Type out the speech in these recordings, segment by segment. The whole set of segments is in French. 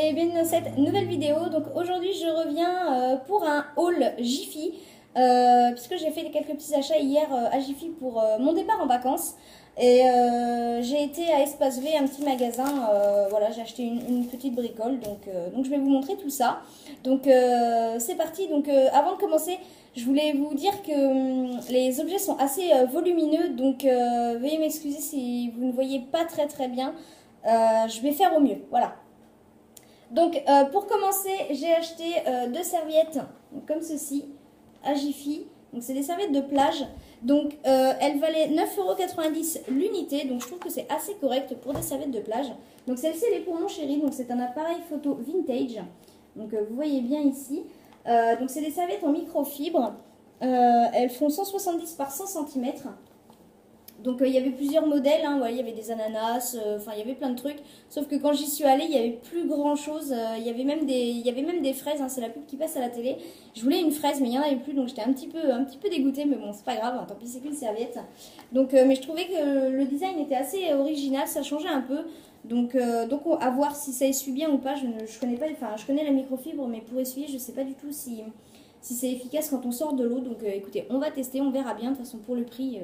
et bienvenue dans cette nouvelle vidéo. Donc aujourd'hui je reviens pour un haul Jiffy puisque j'ai fait quelques petits achats hier à Jiffy pour mon départ en vacances. Et j'ai été à Espace V, un petit magasin, voilà, j'ai acheté une petite bricole, donc je vais vous montrer tout ça. Donc c'est parti. Donc avant de commencer, je voulais vous dire que les objets sont assez volumineux, donc veuillez m'excuser si vous ne voyez pas très bien. Je vais faire au mieux, voilà. Donc pour commencer, j'ai acheté deux serviettes comme ceci à Jiffy. Donc c'est des serviettes de plage. Donc elles valaient 9,90 € l'unité. Donc je trouve que c'est assez correct pour des serviettes de plage. Donc celle-ci elle est pour mon chéri. Donc c'est un appareil photo vintage. Donc vous voyez bien ici. Donc c'est des serviettes en microfibre. Elles font 170 par 100 cm. Donc il y avait plusieurs modèles, hein, voilà, il y avait des ananas, enfin il y avait plein de trucs. Sauf que quand j'y suis allée, il n'y avait plus grand chose. Il y avait même des fraises, hein, c'est la pub qui passe à la télé. Je voulais une fraise, mais il n'y en avait plus, donc j'étais un petit peu dégoûtée, mais bon, c'est pas grave, hein, tant pis, c'est qu'une serviette. Donc, mais je trouvais que le design était assez original, ça changeait un peu. Donc à voir si ça essuie bien ou pas. Je connais pas, enfin je connais la microfibre, mais pour essuyer, je sais pas du tout si c'est efficace quand on sort de l'eau. Donc écoutez, on va tester, on verra bien. De toute façon, pour le prix.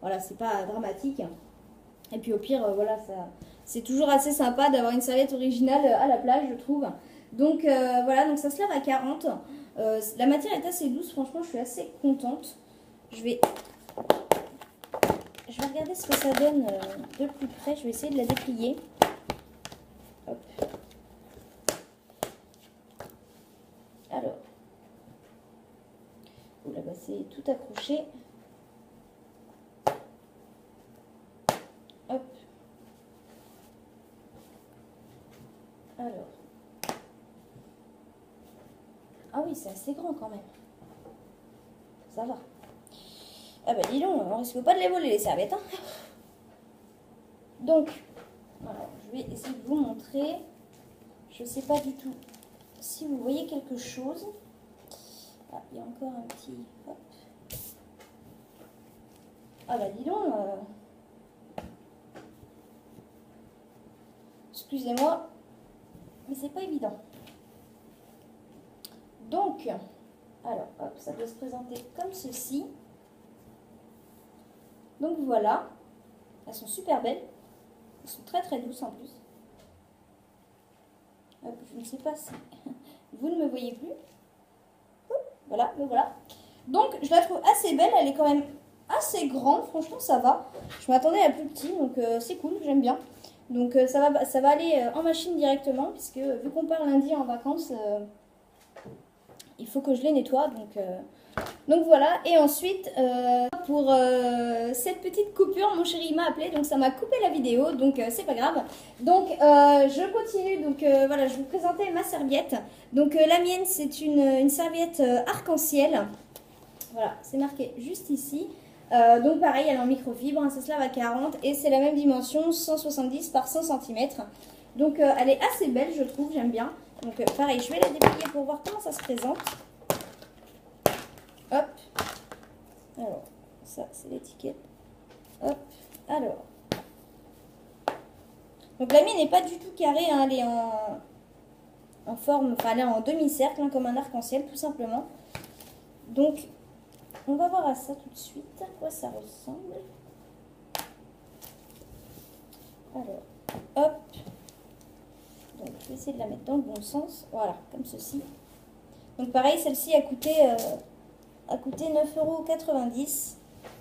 Voilà, c'est pas dramatique. Et puis au pire, voilà, c'est toujours assez sympa d'avoir une serviette originale à la plage, je trouve. Donc voilà, donc ça se lave à 40. La matière est assez douce, franchement, je suis assez contente. Je vais regarder ce que ça donne de plus près. Je vais essayer de la déplier. Hop. Alors. Oula, bah c'est tout accroché. Hop. Alors. Ah oui, c'est assez grand quand même. Ça va. Ah bah dis donc, on risque pas de les voler les serviettes. Hein. Donc, alors, je vais essayer de vous montrer. Je sais pas du tout si vous voyez quelque chose. Ah, il y a encore un petit... Hop. Ah bah dis donc... Excusez-moi, mais c'est pas évident. Donc, alors, hop, ça doit se présenter comme ceci. Donc voilà, elles sont super belles. Elles sont très douces en plus. Hop, je ne sais pas si vous ne me voyez plus. Voilà, me voilà. Donc, je la trouve assez belle. Elle est quand même assez grande. Franchement, ça va. Je m'attendais à plus petit, donc c'est cool, j'aime bien. Donc ça va aller en machine directement, puisque vu qu'on part lundi en vacances, il faut que je les nettoie. Donc voilà. Et ensuite, pour cette petite coupure, mon chéri m'a appelé, donc ça m'a coupé la vidéo, donc c'est pas grave. Donc je continue, donc voilà, je vais vous présenter ma serviette. Donc la mienne, c'est une serviette arc-en-ciel. Voilà, c'est marqué juste ici. Donc pareil, elle est en microfibre, hein, ça se lave à 40 et c'est la même dimension, 170 par 100 cm. Donc elle est assez belle, je trouve, j'aime bien. Donc pareil, je vais la déplier pour voir comment ça se présente. Hop. Alors, ça c'est l'étiquette. Hop. Alors. Donc la mienne n'est pas du tout carrée, hein, elle est en forme, enfin elle est en demi-cercle, hein, comme un arc-en-ciel tout simplement. Donc... on va voir à ça tout de suite, à quoi ça ressemble. Alors, hop. Donc, je vais essayer de la mettre dans le bon sens. Voilà, comme ceci. Donc, pareil, celle-ci a coûté 9,90 €.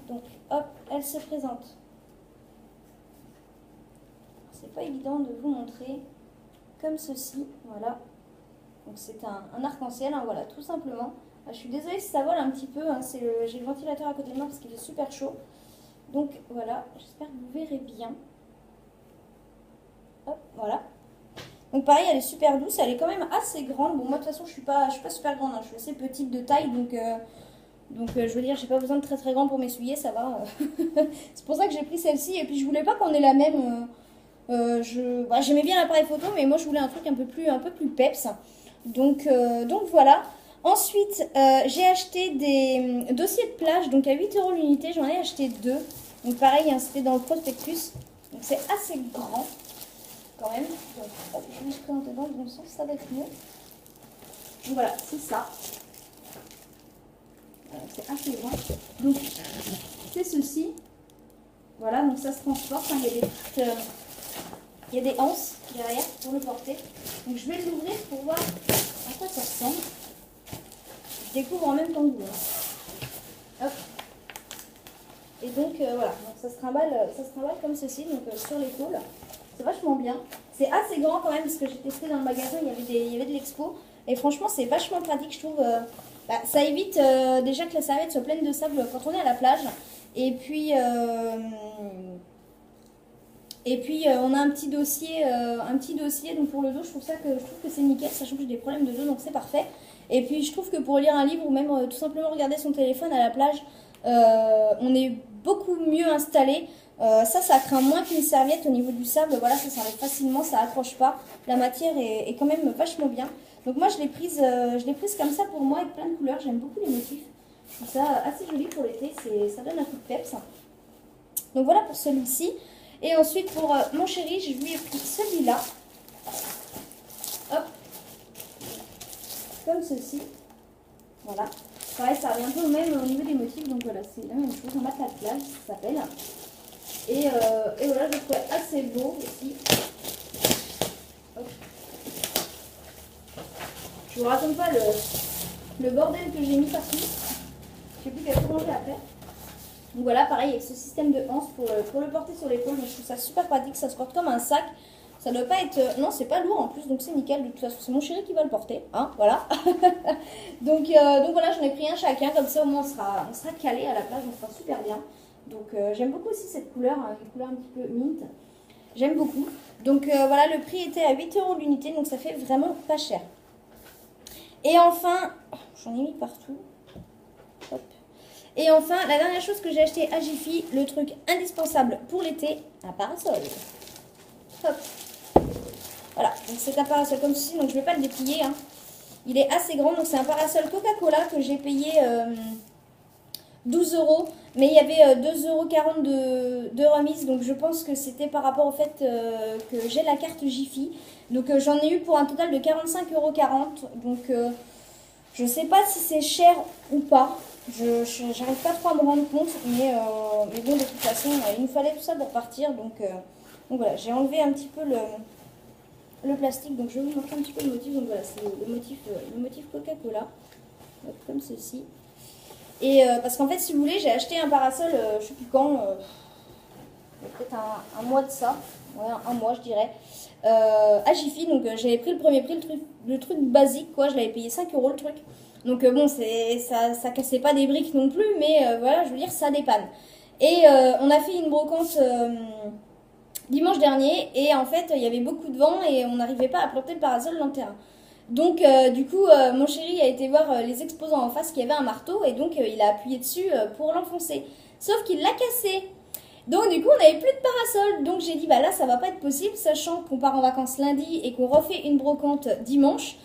Donc, hop, elle se présente. C'est pas évident de vous montrer comme ceci. Voilà. Donc, c'est un arc-en-ciel, hein, voilà, tout simplement. Je suis désolée si ça vole un petit peu, hein, j'ai le ventilateur à côté de moi parce qu'il fait super chaud. Donc voilà, j'espère que vous verrez bien. Hop, voilà. Donc pareil, elle est super douce, elle est quand même assez grande. Bon, moi de toute façon, je suis pas super grande, hein, je suis assez petite de taille, donc je veux dire, j'ai pas besoin de très grand pour m'essuyer, ça va. C'est pour ça que j'ai pris celle-ci, et puis je voulais pas qu'on ait la même. J'aimais bien l'appareil photo, mais moi je voulais un truc un peu plus peps. Donc voilà. Ensuite, j'ai acheté des dossiers de plage, donc à 8 € l'unité, j'en ai acheté deux. Donc pareil, hein, c'était dans le prospectus, donc c'est assez grand. quand même. Donc, hop, je vais se présenter dans le bon sens, ça va être mieux. Donc voilà, c'est ça. C'est assez grand. Donc, c'est ceci. Voilà, donc ça se transporte. Hein, il y a des anses derrière pour le porter. Donc, je vais l'ouvrir pour voir à quoi ça ressemble. Je découvre en même temps que vous. Hein. Hop. Et donc, voilà. Donc, ça se trimballe comme ceci, donc sur l'épaule. C'est vachement bien. C'est assez grand quand même, parce que j'ai testé dans le magasin, il y avait de l'expo. Et franchement, c'est vachement pratique, je trouve. Ça évite déjà que la serviette soit pleine de sable quand on est à la plage. Et puis on a un petit dossier donc pour le dos. Je trouve que c'est nickel, sachant que j'ai des problèmes de dos, donc c'est parfait. Et puis je trouve que pour lire un livre ou même tout simplement regarder son téléphone à la plage, on est beaucoup mieux installé. Ça craint moins qu'une serviette au niveau du sable. Voilà, ça s'enlève facilement, ça accroche pas. La matière est quand même vachement bien. Donc moi je l'ai prise comme ça pour moi avec plein de couleurs. J'aime beaucoup les motifs. Je trouve ça assez joli pour l'été. Ça donne un coup de peps. Donc voilà pour celui-ci. Et ensuite pour mon chéri, je lui ai pris celui-là. Hop. Comme ceci. Voilà. Pareil, ça revient un peu au même au niveau des motifs. Donc voilà, c'est la même chose. Un matelas de plage, ça s'appelle. Et voilà, je le trouvais assez beau aussi. Hop. Je vous raconte pas le bordel que j'ai mis partout. Je sais plus qu'à tout ranger après. Donc voilà, pareil, avec ce système de anse pour le porter sur l'épaule. Je trouve ça super pratique, ça se porte comme un sac. Ça doit pas être... Non, c'est pas lourd en plus, donc c'est nickel. De toute façon, c'est mon chéri qui va le porter. Hein, voilà. donc voilà, j'en ai pris un chacun. Comme ça, au moins, on sera calé à la plage. On sera super bien. Donc j'aime beaucoup aussi cette couleur, une couleur un petit peu mint. J'aime beaucoup. Donc voilà, le prix était à 8 € l'unité, donc ça fait vraiment pas cher. Et enfin, j'en ai mis partout. Hop. Et enfin, la dernière chose que j'ai acheté à Jiffy, le truc indispensable pour l'été, un parasol. Hop. Voilà, donc c'est un parasol comme ceci, donc je ne vais pas le déplier. Hein. Il est assez grand, donc c'est un parasol Coca-Cola que j'ai payé 12 €. Mais il y avait 2,40 € de remise, donc je pense que c'était par rapport au fait que j'ai la carte Jiffy. Donc j'en ai eu pour un total de 45,40 €. Donc je sais pas si c'est cher ou pas. J'arrive pas trop à me rendre compte, mais bon, de toute façon, il nous fallait tout ça pour partir. Donc voilà, j'ai enlevé un petit peu le plastique. Donc je vais vous montrer un petit peu le motif. Donc voilà, c'est le motif Coca-Cola, comme ceci. Et parce qu'en fait, si vous voulez, j'ai acheté un parasol, je sais plus quand, peut-être un mois de ça, ouais, un mois je dirais, à Jiffy. Donc j'avais pris le premier prix, le truc basique, quoi, je l'avais payé 5 € le truc. Donc bon, ça cassait pas des briques non plus, mais voilà, je veux dire, ça dépanne. Et on a fait une brocante dimanche dernier, et en fait, il y avait beaucoup de vent, et on n'arrivait pas à planter le parasol dans le terrain. Donc du coup, mon chéri a été voir les exposants en face qui avaient un marteau, et donc il a appuyé dessus pour l'enfoncer. Sauf qu'il l'a cassé. Donc du coup, on n'avait plus de parasol. Donc j'ai dit, bah là, ça va pas être possible, sachant qu'on part en vacances lundi et qu'on refait une brocante dimanche.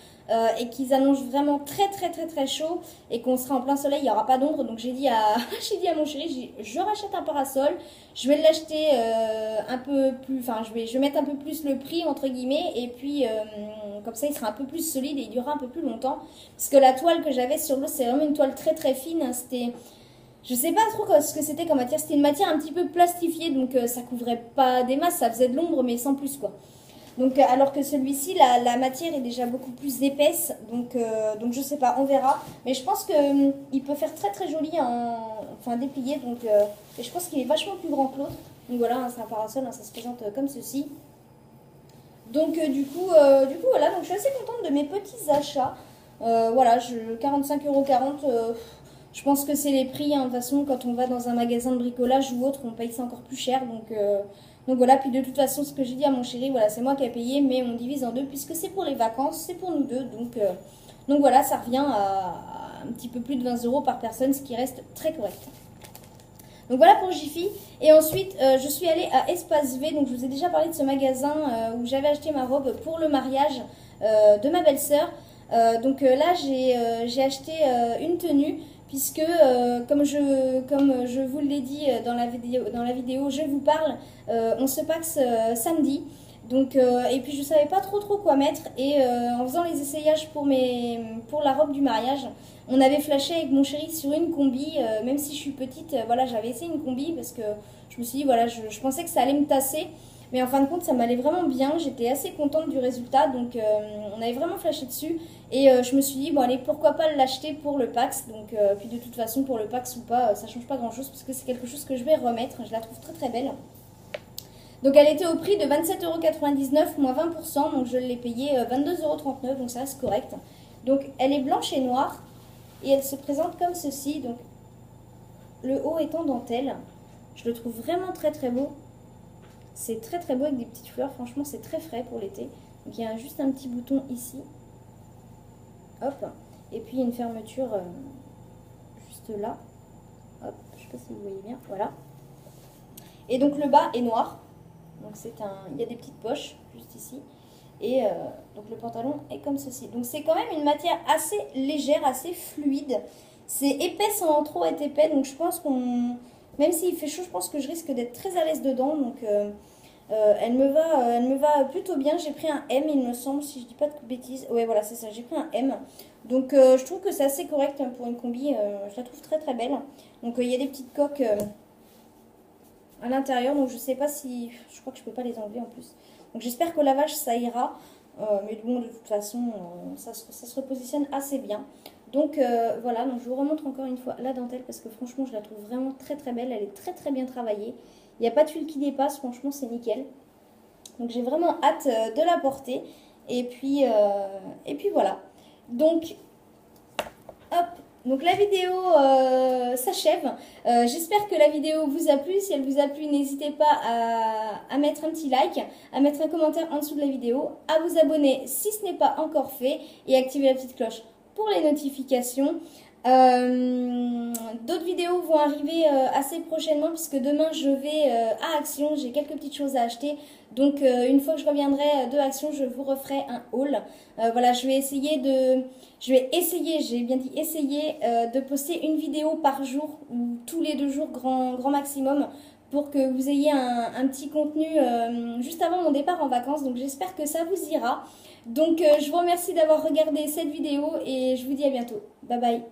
Et qu'ils annoncent vraiment très très très très chaud et qu'on sera en plein soleil, il n'y aura pas d'ombre. Donc j'ai dit à mon chéri, je rachète un parasol, je vais l'acheter un peu plus, enfin je vais mettre un peu plus le prix entre guillemets, et puis comme ça il sera un peu plus solide et il durera un peu plus longtemps. Parce que la toile que j'avais sur l'eau, c'est vraiment une toile très très fine, hein. C'était, je sais pas trop ce que c'était comme matière, c'était une matière un petit peu plastifiée, donc ça couvrait pas des masses, ça faisait de l'ombre mais sans plus quoi. Donc, alors que celui-ci, la matière est déjà beaucoup plus épaisse, donc je sais pas, on verra. Mais je pense qu'il peut faire très très joli, enfin déplié, donc et je pense qu'il est vachement plus grand que l'autre. Donc voilà, hein, c'est un parasol, hein, ça se présente comme ceci. Donc du coup voilà, donc je suis assez contente de mes petits achats. Voilà, 45,40 €, je pense que c'est les prix, hein. De toute façon, quand on va dans un magasin de bricolage ou autre, on paye ça encore plus cher, donc voilà, puis de toute façon, ce que j'ai dit à mon chéri, voilà, c'est moi qui ai payé, mais on divise en deux, puisque c'est pour les vacances, c'est pour nous deux. Donc voilà, ça revient à un petit peu plus de 20 € par personne, ce qui reste très correct. Donc voilà pour Jiffy. Et ensuite, je suis allée à Espace V, donc je vous ai déjà parlé de ce magasin où j'avais acheté ma robe pour le mariage de ma belle-sœur. Donc là, j'ai acheté une tenue, puisque comme je vous l'ai dit dans la vidéo, je vous parle, on se paxe samedi. Donc, et puis je savais pas trop quoi mettre. Et en faisant les essayages pour la robe du mariage, on avait flashé avec mon chéri sur une combi. Même si je suis petite, voilà, j'avais essayé une combi parce que je me suis dit, voilà, je pensais que ça allait me tasser. Mais en fin de compte, ça m'allait vraiment bien. J'étais assez contente du résultat. Donc, on avait vraiment flashé dessus. Et je me suis dit, bon, allez, pourquoi pas l'acheter pour le Pax. Donc, puis de toute façon, pour le Pax ou pas, ça change pas grand chose parce que c'est quelque chose que je vais remettre. Je la trouve très belle. Donc elle était au prix de 27,99 € moins 20%, donc je l'ai payé 22,39 €, donc ça reste correct. Donc elle est blanche et noire, et elle se présente comme ceci, donc le haut est en dentelle. Je le trouve vraiment très beau. C'est très beau avec des petites fleurs, franchement c'est très frais pour l'été. Donc il y a juste un petit bouton ici, hop, et puis une fermeture juste là, hop, je sais pas si vous voyez bien, voilà. Et donc le bas est noir. Donc il y a des petites poches juste ici. Et donc le pantalon est comme ceci. Donc c'est quand même une matière assez légère, assez fluide. C'est épais sans trop être épais. Donc je pense même s'il fait chaud, je pense que je risque d'être très à l'aise dedans. Donc elle me va plutôt bien. J'ai pris un M, il me semble, si je dis pas de bêtises. Ouais, voilà, c'est ça, j'ai pris un M. Donc je trouve que c'est assez correct pour une combi. Je la trouve très belle. Donc il y a des petites coques à l'intérieur, donc je sais pas si, je crois que je peux pas les enlever en plus, donc j'espère qu'au lavage ça ira, mais bon de toute façon ça se repositionne assez bien. Donc voilà, donc je vous remontre encore une fois la dentelle parce que franchement je la trouve vraiment très belle, elle est très bien travaillée, il n'y a pas de tuile qui dépasse, franchement c'est nickel. Donc j'ai vraiment hâte de la porter, et puis voilà. Donc hop, donc la vidéo s'achève. J'espère que la vidéo vous a plu. Si elle vous a plu, n'hésitez pas à mettre un petit like, à mettre un commentaire en dessous de la vidéo, à vous abonner si ce n'est pas encore fait et activer la petite cloche pour les notifications. D'autres vidéos vont arriver assez prochainement puisque demain je vais à Action, j'ai quelques petites choses à acheter, donc une fois que je reviendrai de Action je vous referai un haul. Voilà, j'ai bien dit essayer de poster une vidéo par jour ou tous les 2 jours grand maximum, pour que vous ayez un petit contenu juste avant mon départ en vacances. Donc j'espère que ça vous ira. Donc je vous remercie d'avoir regardé cette vidéo et je vous dis à bientôt. Bye bye.